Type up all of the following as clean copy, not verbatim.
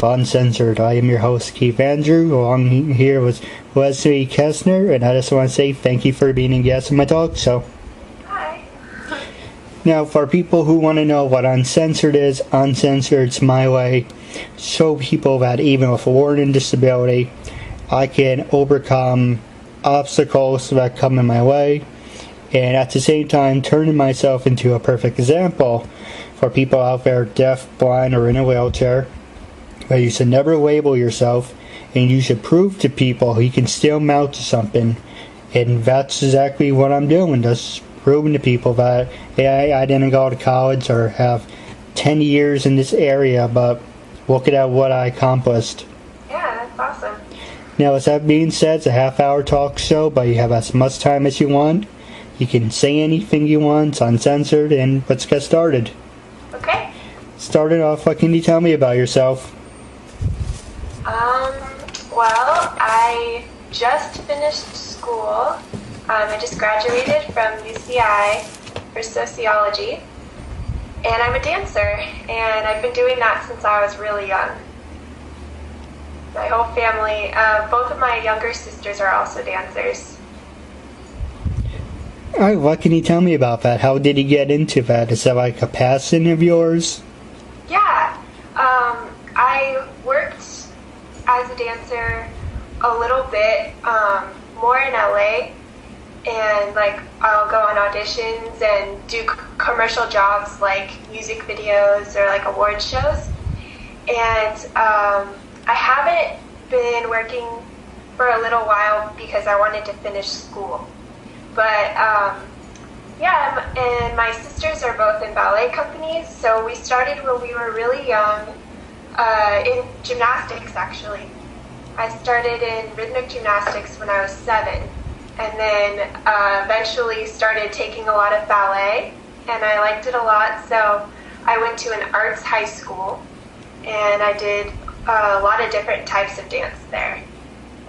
Uncensored. I am your host, Keith Andrew, along here with Leslie Kester, and I just want to say thank you for being a guest on my talk show. Hi. Now, for people who want to know what Uncensored is, Uncensored's my way to show people that even with a learning disability, I can overcome obstacles that come in my way, and at the same time turning myself into a perfect example for people out there deaf, blind, or in a wheelchair. But you should never label yourself, and you should prove to people you can still mount to something. And that's exactly what I'm doing, just proving to people that, hey, I didn't go to college or have 10 years in this area, but look at what I accomplished. Yeah, that's awesome. Now, with that being said, it's a half-hour talk show, but you have as much time as you want. You can say anything you want, it's uncensored, and let's get started. Okay. Starting off, what can you tell me about yourself? Well, I just finished school. I just graduated from UCI for sociology, and I'm a dancer, and I've been doing that since I was really young. My whole family, both of my younger sisters are also dancers. Alright, what can you tell me about that? How did you get into that? Is that like a passion of yours? Yeah, I worked as a dancer a little bit, more in LA, and like I'll go on auditions and do commercial jobs like music videos or like award shows, and I haven't been working for a little while because I wanted to finish school. But yeah, and my sisters are both in ballet companies, so we started when we were really young, in gymnastics actually. I started in rhythmic gymnastics when I was 7, and then eventually started taking a lot of ballet, and I liked it a lot, so I went to an arts high school, and I did a lot of different types of dance there,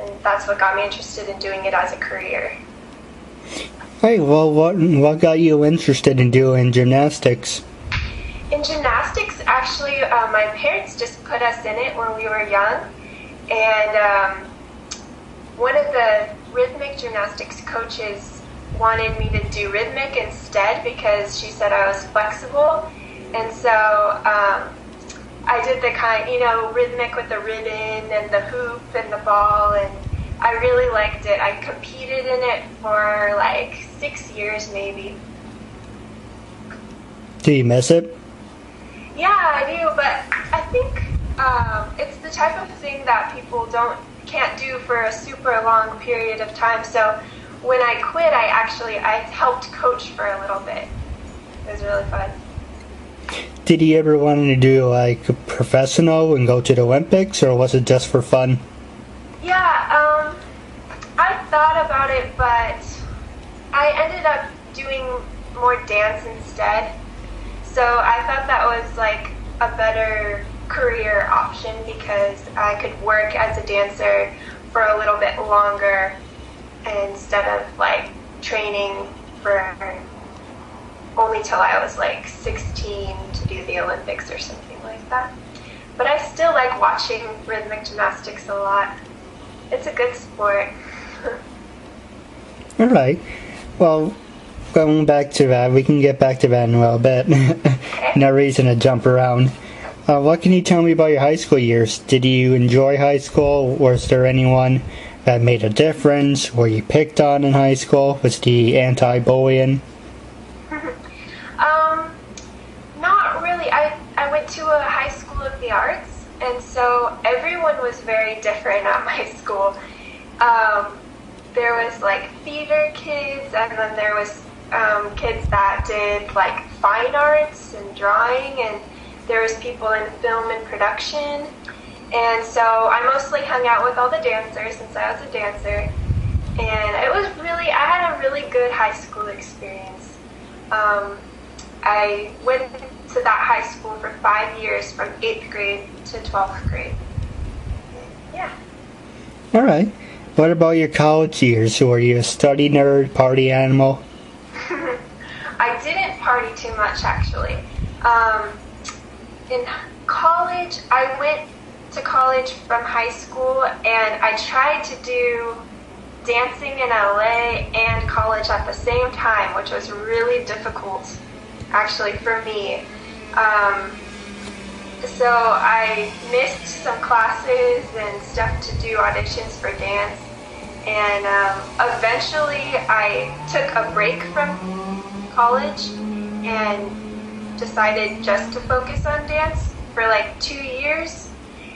and that's what got me interested in doing it as a career. Hey, well, what got you interested in doing gymnastics? In gymnastics, actually, my parents just put us in it when we were young, and one of the rhythmic gymnastics coaches wanted me to do rhythmic instead because she said I was flexible, and so I did the kind, rhythmic with the ribbon and the hoop and the ball, and I really liked it. I competed in it for like 6 years maybe. Do you miss it? Yeah, I do, but I think it's the type of thing that people can't do for a super long period of time. So when I quit, I helped coach for a little bit. It was really fun. Did you ever want to do like professional and go to the Olympics, or was it just for fun? Yeah, I thought about it, but I ended up doing more dance instead. So I thought that was like a better career option because I could work as a dancer for a little bit longer instead of like training for only till I was like 16 to do the Olympics or something like that. But I still like watching rhythmic gymnastics a lot. It's a good sport. Alright. Well, going back to that, we can get back to that in a little bit. Okay. No reason to jump around. What can you tell me about your high school years? Did you enjoy high school? Was there anyone that made a difference? Were you picked on in high school? Was the anti-bullying? Not really. I went to a high school of the arts, and so everyone was very different at my school. There was like theater kids, and then there was kids that did like fine arts and drawing, and there was people in film and production. And so I mostly hung out with all the dancers since I was a dancer, and I had a really good high school experience. I went to that high school for 5 years, from 8th grade to 12th grade. Yeah. All right. What about your college years? Were you a study nerd, party animal? I didn't party too much, actually. In college, I went to college from high school, and I tried to do dancing in LA and college at the same time, which was really difficult, actually, for me. So I missed some classes and stuff to do auditions for dance, and eventually I took a break from college and decided just to focus on dance for like 2 years.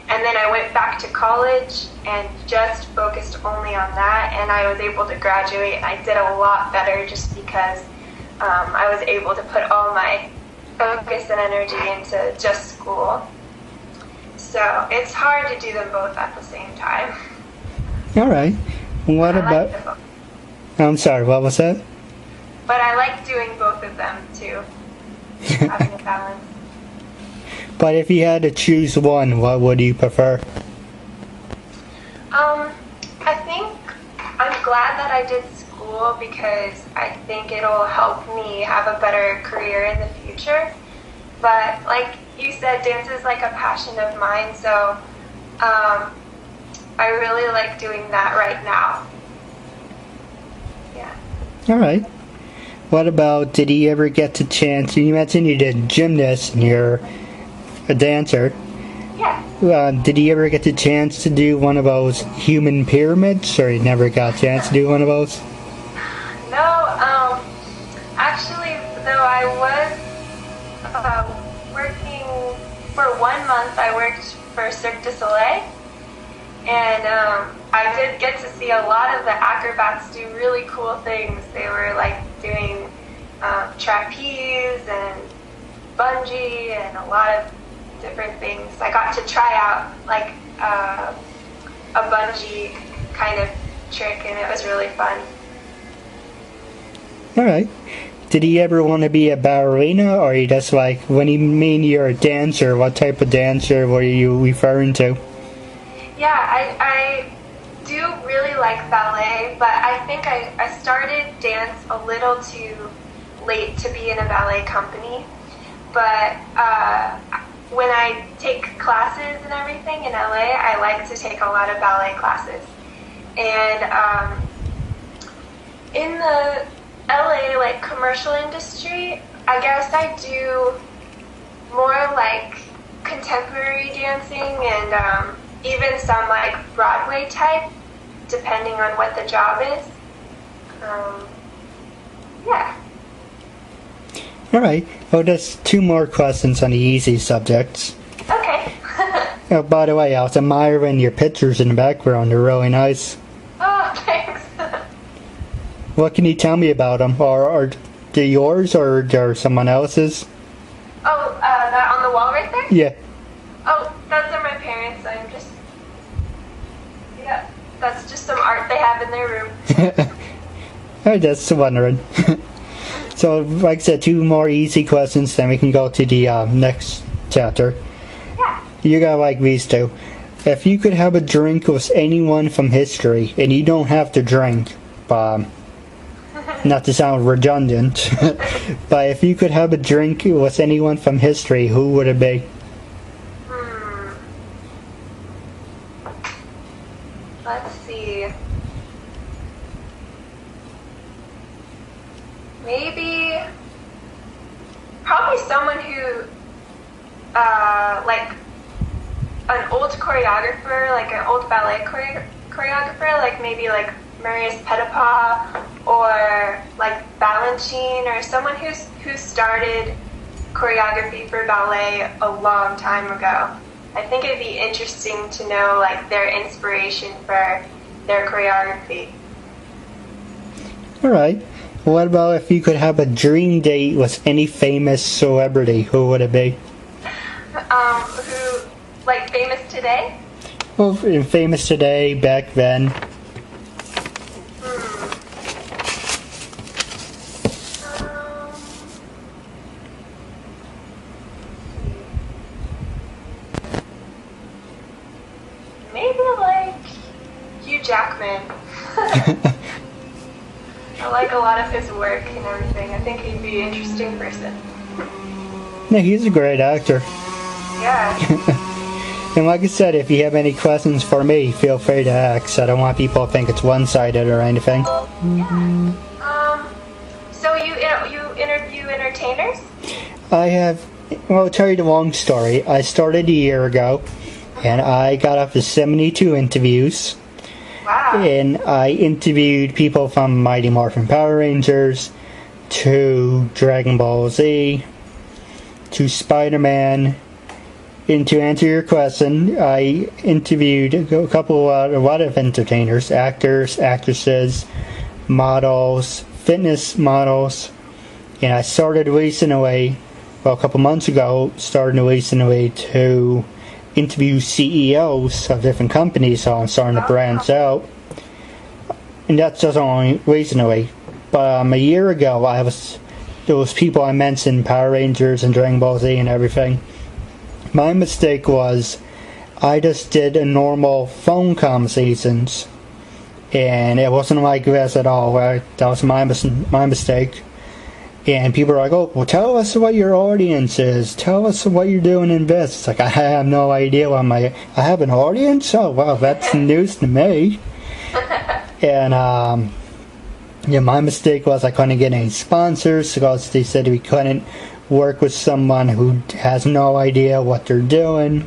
And then I went back to college and just focused only on that, and I was able to graduate, and I did a lot better just because I was able to put all my focus and energy into just school. So it's hard to do them both at the same time. All right. What about... I'm sorry, what was that? But I like doing both of them too, having a balance. But if you had to choose one, what would you prefer? I think I'm glad that I did school because I think it'll help me have a better career in the future. But like you said, dance is like a passion of mine, so I really like doing that right now. Yeah. All right. What about, did you ever get the chance, you mentioned you did gymnast and you're a dancer. Yeah. Did you ever get the chance to do one of those human pyramids, or you never got a chance to do one of those? No, actually, though I was working for 1 month, I worked for Cirque du Soleil, and I did get to see a lot of the acrobats do really cool things. They were like doing trapeze and bungee and a lot of different things. I got to try out like a bungee kind of trick, and it was really fun. All right. Did you ever want to be a ballerina, or you just like, when you mean you're a dancer, what type of dancer were you referring to? Yeah, I do really like ballet, but I think I started dance a little too late to be in a ballet company. But when I take classes and everything in LA, I like to take a lot of ballet classes. And in the LA like commercial industry, I guess I do more like contemporary dancing and even some like Broadway type, depending on what the job is. Yeah. All right. Oh, just 2 more questions on the easy subjects. Okay. Oh, by the way, I was admiring your pictures in the background. They're really nice. Oh, thanks. What can you tell me about them? Or are they yours, or are someone else's? Oh, that on the wall right there? Yeah. Oh, those are my parents. Yeah, that's just some art they have in their room. I just wondering. So, like I said, 2 more easy questions, then we can go to the next chapter. Yeah. You gotta like these 2. If you could have a drink with anyone from history, and you don't have to drink, not to sound redundant, but if you could have a drink with anyone from history, who would it be? Let's see. Maybe, probably someone who, like an old choreographer, like an old ballet choreographer, like maybe like Marius Petipa or like Balanchine, or someone who started choreography for ballet a long time ago. I think it'd be interesting to know like their inspiration for their choreography. All right. What about if you could have a dream date with any famous celebrity? Who would it be? Who, like famous today? Well, famous today, back then. Maybe like Hugh Jackman. I like a lot of his work and everything. I think he'd be an interesting person. Yeah, he's a great actor. Yeah. And like I said, if you have any questions for me, feel free to ask. I don't want people to think it's one-sided or anything. So you interview entertainers? I have, well, I'll tell you the long story. I started a year ago, and I got up to 72 interviews. Wow. And I interviewed people from Mighty Morphin Power Rangers to Dragon Ball Z to Spider-Man. And to answer your question, I interviewed a lot of entertainers, actors, actresses, models, fitness models, and I started recently, well, a couple months ago, to interview CEOs of different companies, so I'm starting to branch out. And that's just only recently. But a year ago, those people I mentioned, Power Rangers and Dragon Ball Z and everything. My mistake was I just did a normal phone conversations, and it wasn't like this at all. Right? That was my mistake. And people are like, "Oh, well, tell us what your audience is. Tell us what you're doing in this." It's like, I have no idea what I have an audience? Oh, wow, that's news to me. And yeah, my mistake was I couldn't get any sponsors because they said we couldn't work with someone who has no idea what they're doing.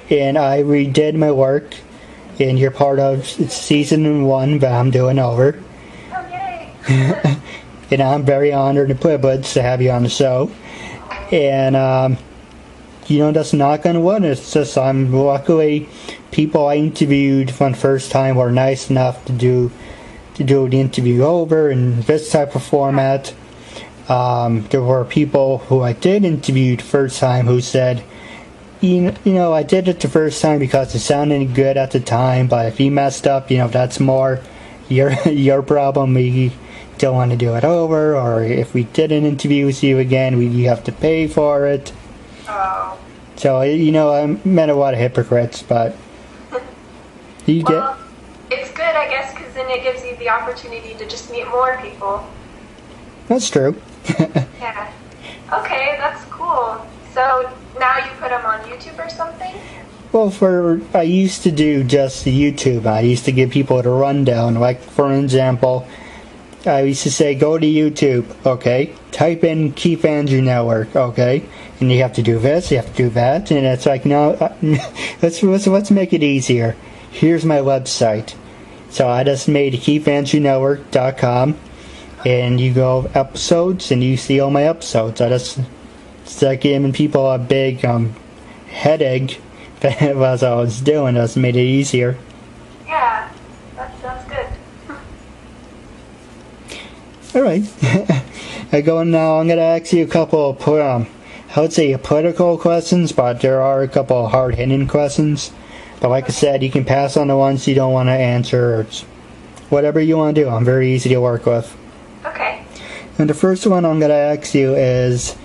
And I redid my work, and you're part of season 1, but I'm doing over. Oh, yay! And I'm very honored and privileged to have you on the show. And that's not going to win. It's just luckily people I interviewed for the first time were nice enough to do the interview over in this type of format. There were people who I did interview the first time who said, you know, I did it the first time because it sounded good at the time, but if you messed up, that's more your problem. We don't want to do it over, or if we didn't interview with you again, you have to pay for it. Oh. So, I met a lot of hypocrites, but it's good, I guess, because then it gives you the opportunity to just meet more people. That's true. Yeah. Okay, that's cool. So now you put them on YouTube or something? Well, I used to do just YouTube. I used to give people a rundown. Like, for example, I used to say, go to YouTube, okay? Type in KeithAndrewNetWork, okay? And you have to do this, you have to do that. And it's like, no, let's make it easier. Here's my website. So I just made KeithAndrewNetwork.com. And you go episodes, and you see all my episodes. I just start giving people a big headache as I was doing. I just made it easier. Yeah, that's good. All right. I'm going to ask you a couple of, I would say political questions, but there are a couple of hard-hitting questions. But like I said, you can pass on the ones you don't want to answer, or whatever you want to do. I'm very easy to work with. Okay. And the first one I'm going to ask you is,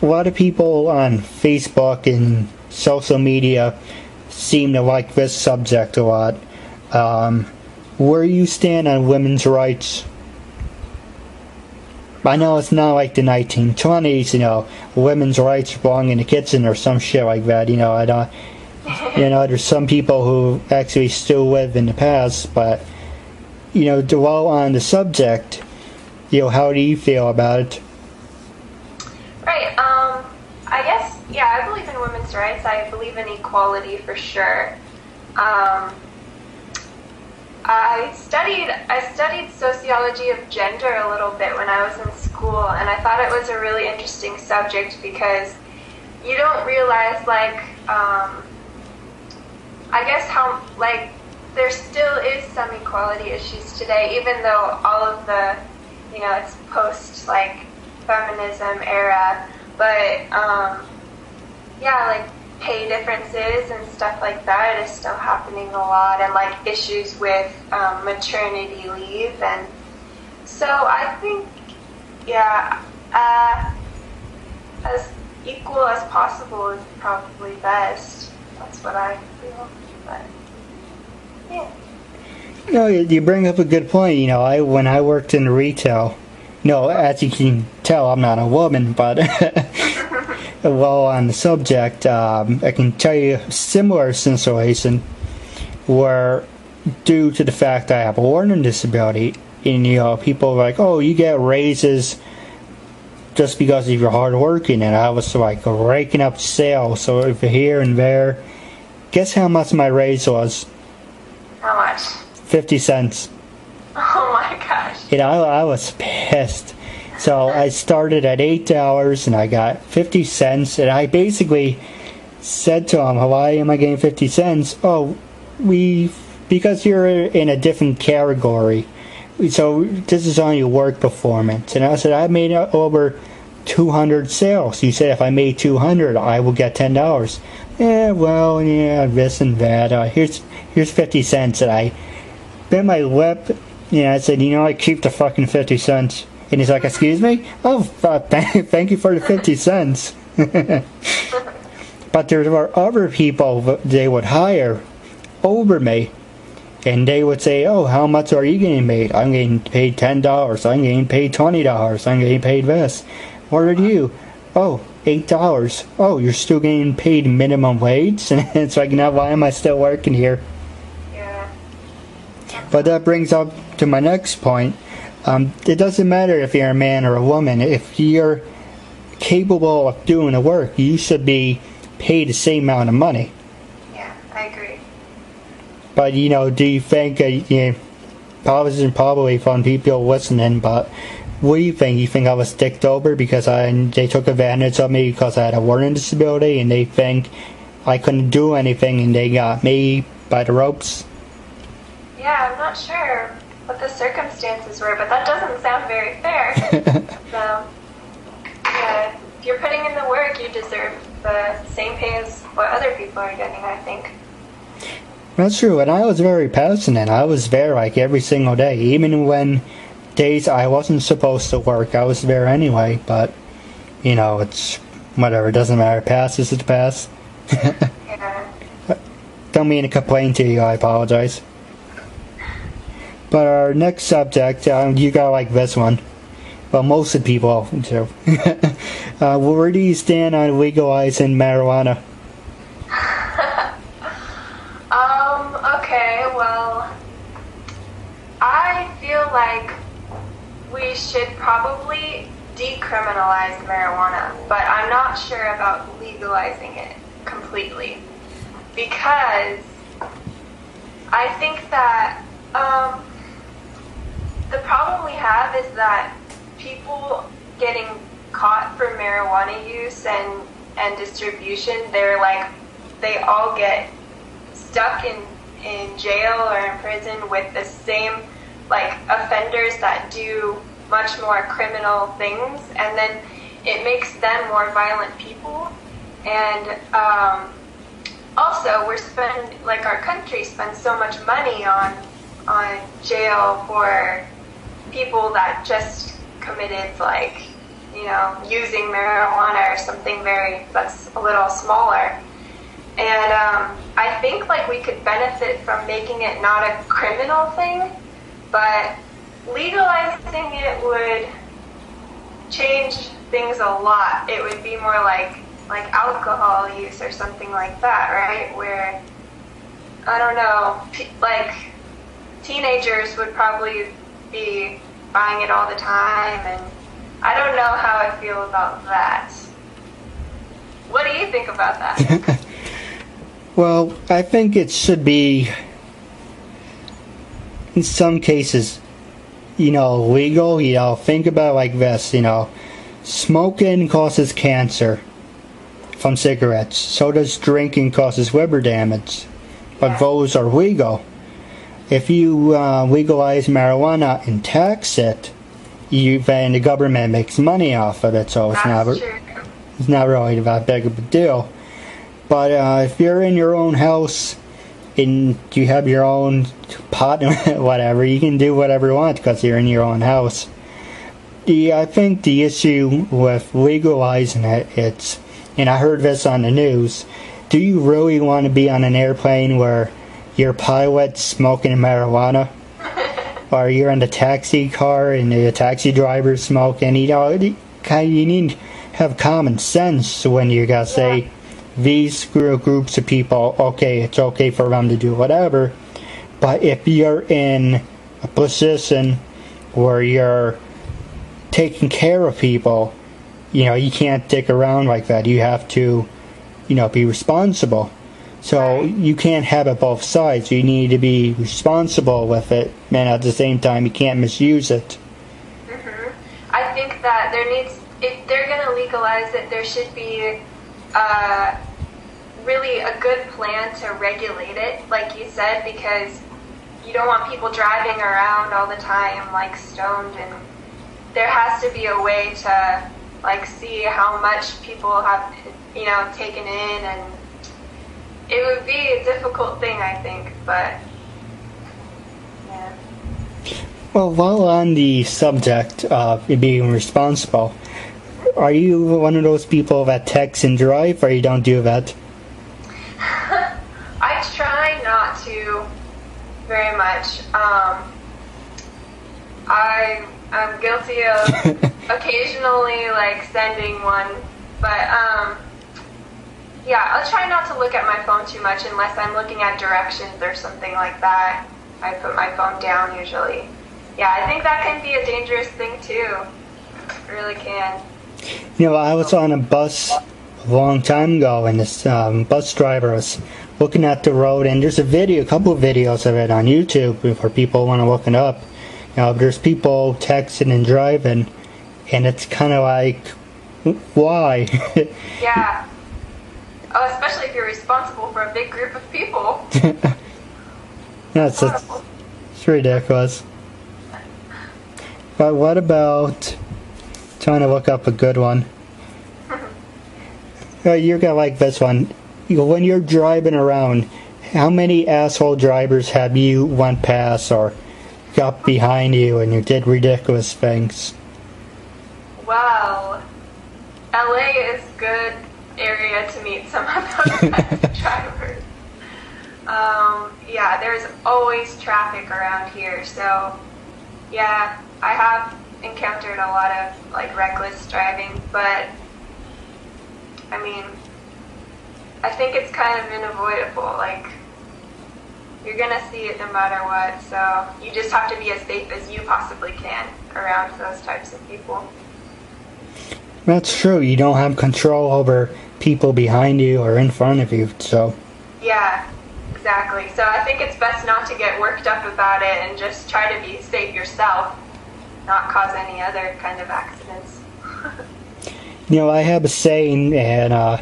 a lot of people on Facebook and social media seem to like this subject a lot. Where you stand on women's rights? I know it's not like the 1920s, women's rights belong in the kitchen or some shit like that. I don't, there's some people who actually still live in the past, but, dwell on the subject. How do you feel about it? Right, I guess, yeah, I believe in women's rights. I believe in equality for sure. I studied sociology of gender a little bit when I was in school, and I thought it was a really interesting subject because you don't realize, I guess how, there still is some equality issues today, even though all of the, it's post, feminism era, but, pay differences and stuff like that is still happening a lot, and, issues with, maternity leave, and so I think, as equal as possible is probably best. That's what I feel, but, yeah. You bring up a good point. When I worked in retail, as you can tell, I'm not a woman, but Well, on the subject, I can tell you a similar situation where, due to the fact that I have a learning disability, and people are like, oh, you get raises just because of your hard working, and I was like raking up sales, so over here and there. Guess how much my raise was? How much? 50 cents. Oh my gosh. And I was pissed. So I started at $8 and I got 50 cents, and I basically said to him, why am I getting 50 cents? Oh, because you're in a different category. So this is on your work performance. And I said, I made over 200 sales. He said, if I made 200, I will get $10. Yeah, this and that. Here's 50 cents. And I bit my lip. I said, I keep the fucking 50 cents. And he's like, excuse me? Oh, thank you for the 50 cents. But there were other people they would hire over me. And they would say, oh, how much are you getting paid? I'm getting paid $10. I'm getting paid $20. I'm getting paid this. What are you? Oh, $8. Oh, you're still getting paid minimum wage? And it's like, now why am I still working here? Yeah. But that brings up to my next point. It doesn't matter if you're a man or a woman. If you're capable of doing the work, you should be paid the same amount of money. Yeah, I agree. But, do you think, probably fun people listening, but what do you think? You think I was dicked over because they took advantage of me because I had a learning disability, and they think I couldn't do anything and they got me by the ropes? Yeah, I'm not sure what the circumstances were, but that doesn't sound very fair. So, yeah, if you're putting in the work, you deserve the same pay as what other people are getting, I think. That's true, and I was very passionate. I was there like every single day, even when days I wasn't supposed to work. I was there anyway, but it's whatever. It doesn't matter. Past is the past. Yeah. Don't mean to complain to you. I apologize. But our next subject, you gotta like this one. Well, most of the people do. Where do you stand on legalizing marijuana? Okay, well, I feel like we should probably decriminalize marijuana, but I'm not sure about legalizing it completely, because I think that the problem we have is that people getting caught for marijuana use and distribution, they all get stuck in jail or in prison with the same offenders that do much more criminal things, and then it makes them more violent people. And also our country spends so much money on jail for people that just committed using marijuana or something that's a little smaller. And I think we could benefit from making it not a criminal thing, but legalizing it would change things a lot. It would be more like alcohol use or something like that, right? Where, I don't know, teenagers would probably be buying it all the time, and I don't know how I feel about that. What do you think about that? Well, I think it should be, in some cases, legal. Think about it like this, smoking causes cancer from cigarettes. So does drinking causes liver damage. But those are legal. If you legalize marijuana and tax it, then the government makes money off of it. So it's not really that big of a deal. But if you're in your own house and you have your own pot and whatever, you can do whatever you want because you're in your own house. I think the issue with legalizing it's, and I heard this on the news, do you really want to be on an airplane where your pilot's smoking marijuana? Or you're in the taxi car and the taxi driver's smoking? You need have common sense when you gotta say these groups of people, okay, it's okay for them to do whatever, but if you're in a position where you're taking care of people, you can't dick around like that. You have to, be responsible. So you can't have it both sides. You need to be responsible with it, and at the same time, you can't misuse it. I think that if they're going to legalize it, there should be really a good plan to regulate it, like you said, because you don't want people driving around all the time like stoned, and there has to be a way to see how much people have taken in, and it would be a difficult thing, I think, but yeah. Well, while on the subject of being responsible, are you one of those people that text and drive, or you don't do that? I try not to very much. I'm guilty of occasionally sending one, but I'll try not to look at my phone too much unless I'm looking at directions or something like that. I put my phone down usually. Yeah, I think that can be a dangerous thing too. It really can. I was on a bus a long time ago, and this bus driver was looking at the road, and there's a couple of videos of it on YouTube for people who want to look it up. There's people texting and driving, and it's kind of like, why? Yeah. Oh, especially if you're responsible for a big group of people. It's ridiculous. But what about trying to look up a good one? You're gonna like this one. When you're driving around, how many asshole drivers have you went past or got behind you and you did ridiculous things? Well, LA is good area to meet some of those kinds of drivers. There's always traffic around here, so yeah, I have encountered a lot of reckless driving, but I mean, I think it's kind of unavoidable. You're gonna see it no matter what, so you just have to be as safe as you possibly can around those types of people. That's true. You don't have control over people behind you or in front of you, so. Yeah, exactly. So I think it's best not to get worked up about it and just try to be safe yourself, not cause any other kind of accidents. I have a saying, and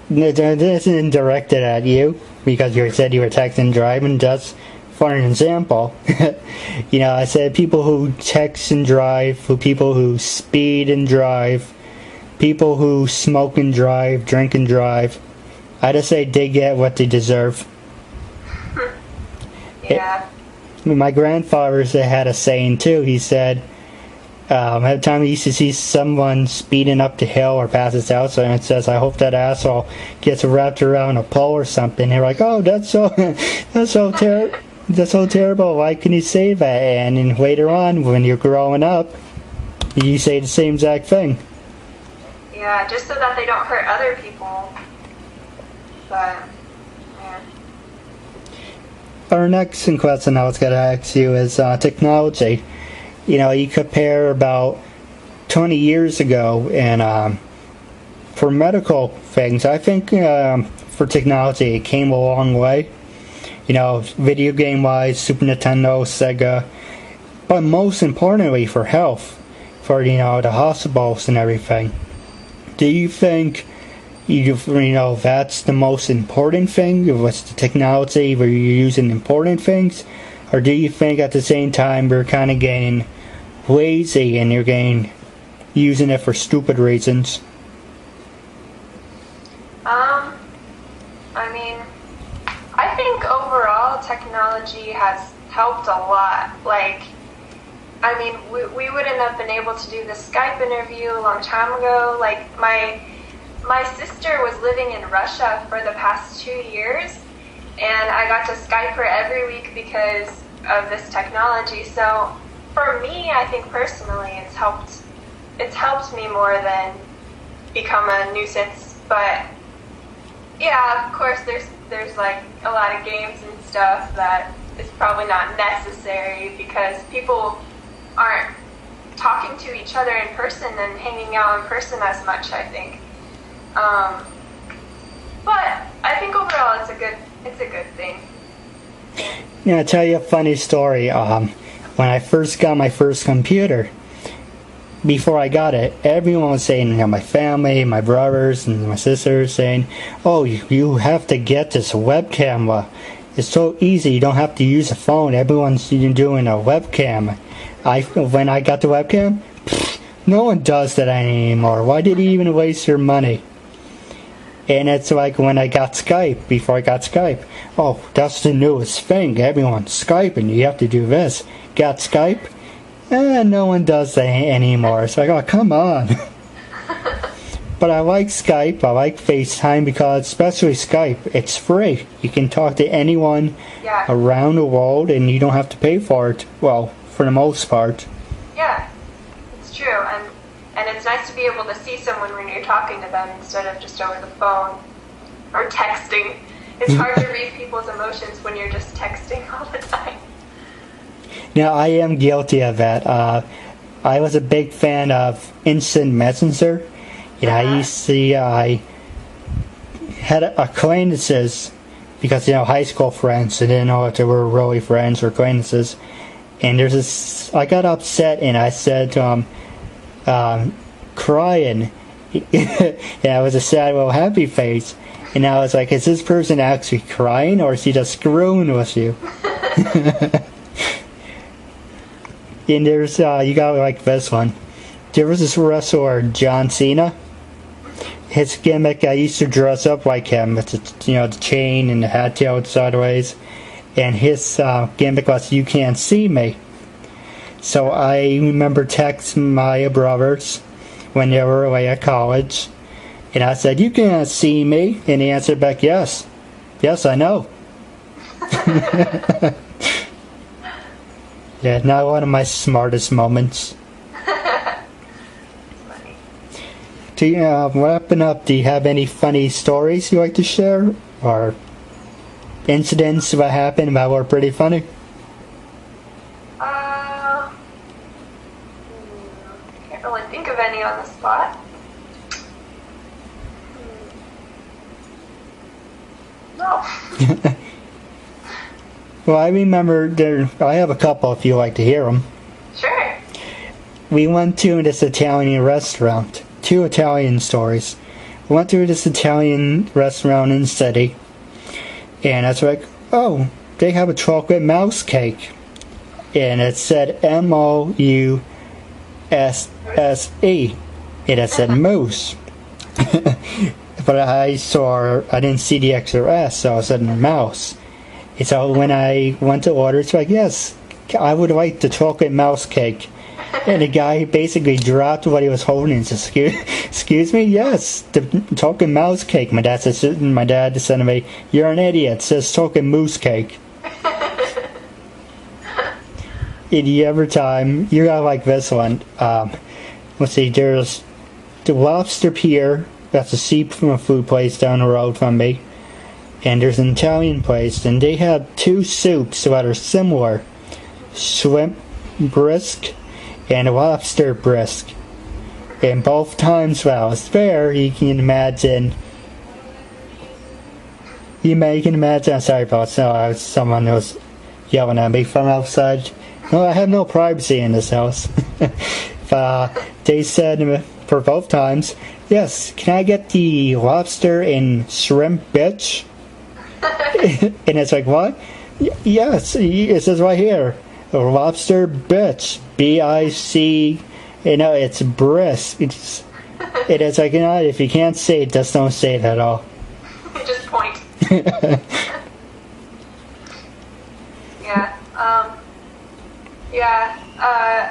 this isn't directed at you, because you said you were texting and driving. Just for an example, I said people who text and drive, people who speed and drive, people who smoke and drive, drink and drive, I just say they get what they deserve. Yeah. My grandfather had a saying too. He said, every time he used to see someone speeding up the hill or past his house, and it says, "I hope that asshole gets wrapped around a pole or something." They're like, "Oh, that's so terrible. Why can you say that?" And then later on, when you're growing up, you say the same exact thing. Yeah, just so that they don't hurt other people. But yeah. Our next question I was going to ask you is technology. You compare about 20 years ago, and for medical things, I think for technology, it came a long way. Video game-wise, Super Nintendo, Sega, but most importantly for health, for the hospitals and everything. Do you think that's the most important thing? Was the technology where you're using important things, or do you think at the same time we're kind of getting lazy and you're using it for stupid reasons? I mean, I think overall technology has helped a lot. We wouldn't have been able to do the Skype interview a long time ago. My sister was living in Russia for the past 2 years, and I got to Skype her every week because of this technology. So for me, I think personally it's helped it's helped me more than become a nuisance. But yeah, of course, there's like a lot of games and stuff that is probably not necessary because people aren't talking to each other in person and hanging out in person as much, I think. But I think overall it's a good thing. Yeah, I'll tell you a funny story. When I first got my first computer, before I got it, everyone was saying, my family, my brothers, and my sisters saying, "Oh, you have to get this webcam. It's so easy. You don't have to use a phone. Everyone's doing a webcam." When I got the webcam, no one does that anymore. Why did you even waste your money? And it's like when I got Skype, before I got Skype. Oh, that's the newest thing. Everyone's Skyping. You have to do this. Got Skype? No one does that anymore. It's like, oh, come on. But I like Skype. I like FaceTime because, especially Skype, it's free. You can talk to anyone around the world and you don't have to pay for it. Well, for the most part. Yeah, it's true. And it's nice to be able to see someone when you're talking to them instead of just over the phone or texting. It's hard to read people's emotions when you're just texting all the time. Now, I am guilty of that. I was a big fan of Instant Messenger. I had acquaintances because, high school friends. I didn't know if they were really friends or acquaintances. And I got upset and I said to him, crying. And I was a sad little happy face. And I was like, is this person actually crying or is he just screwing with you? And there's, you gotta like this one. There was this wrestler, John Cena. His gimmick, I used to dress up like him with the chain and the hat tailed sideways. And his gimmick was, you can't see me. So I remember texting my brothers when they were away at college. And I said, you can't see me. And he answered back, yes. Yes, I know. Yeah, not one of my smartest moments. Wrapping up, do you have any funny stories you like to share? Or incidents that happened that were pretty funny? Can't really think of any on the spot. No. Well, I remember I have a couple if you like to hear them. Sure. We went to this Italian restaurant. 2 Italian stories. We went to this Italian restaurant in the city. And I was like, oh, they have a chocolate mouse cake. And it said MOUSSE. And it said moose. But I didn't see the extra S, so I said mouse. And so when I went to order, it's like, yes, I would like the chocolate mouse cake. And the guy basically dropped what he was holding and said, excuse me? Yes, the chocolate mouse cake. My dad said to me, you're an idiot. It says chocolate moose cake. Every time, you gotta like this one. Let's see, there's the Lobster Pier. That's a seafood place down the road from me. And there's an Italian place, and they have 2 soups that are similar. Shrimp brisk and lobster brisk. And both times while I was there, you can imagine, I'm sorry about someone was yelling at me from outside. No, I have no privacy in this house. But they said for both times, yes, can I get the lobster and shrimp bitch? And it's like, what? Yes, it says right here, lobster bitch, B-I-C, it's brisk. It's like, if you can't say it, just don't say it at all. Just point.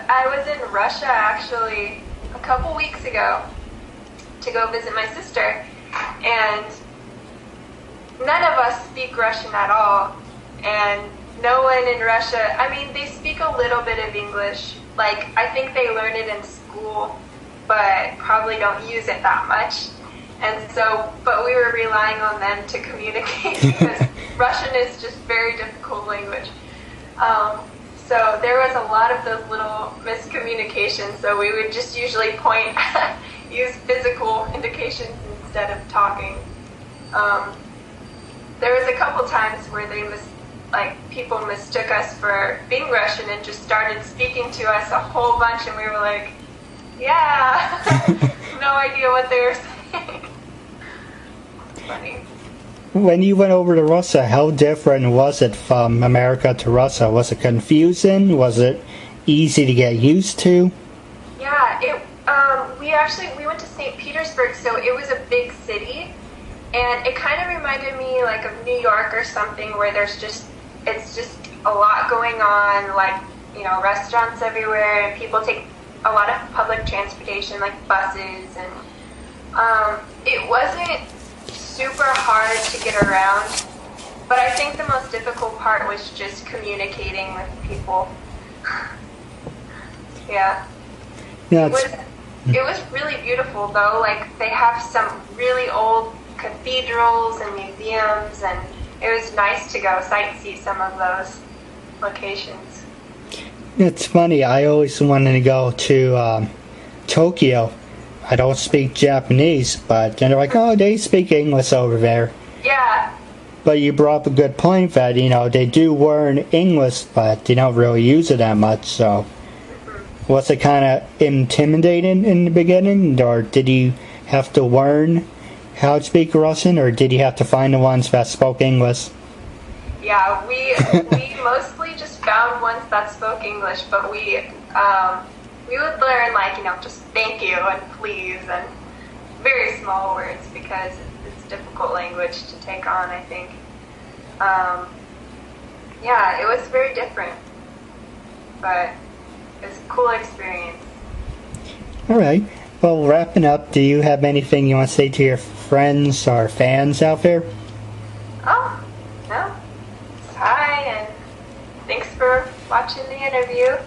I was in Russia actually a couple weeks ago to go visit my sister, and none of us speak Russian at all, and no one in Russia, they speak a little bit of English. Like, I think they learn it in school, but probably don't use it that much. And so, but we were relying on them to communicate because Russian is just very difficult language. So there was a lot of those little miscommunications. So we would just usually point, use physical indications instead of talking. There was a couple times where people mistook us for being Russian and just started speaking to us a whole bunch, and we were like, yeah, no idea what they were saying. Funny. When you went over to Russia, how different was it from America to Russia? Was it confusing? Was it easy to get used to? Yeah, we went to St. Petersburg, so it was a big city, and it kind of reminded me like of New York or something, where it's just a lot going on, like, restaurants everywhere, and people take a lot of public transportation, like buses, and it wasn't super hard to get around, but I think the most difficult part was just communicating with people. Yeah. It was really beautiful though. Like, they have some really old cathedrals and museums, and it was nice to go sightsee some of those locations. It's funny, I always wanted to go to Tokyo. I don't speak Japanese, but then they're like, oh, they speak English over there. Yeah. But you brought up a good point that, they do learn English, but they don't really use it that much, so. Was it kind of intimidating in the beginning, or did you have to learn how to speak Russian, or did you have to find the ones that spoke English? Yeah, we mostly just found ones that spoke English, but we would learn, just thank you and please and very small words, because it's difficult language to take on, I think. Yeah, it was very different, but it was a cool experience. all right. Well, wrapping up, do you have anything you want to say to your friends or fans out there? Oh, no. Hi, and thanks for watching the interview.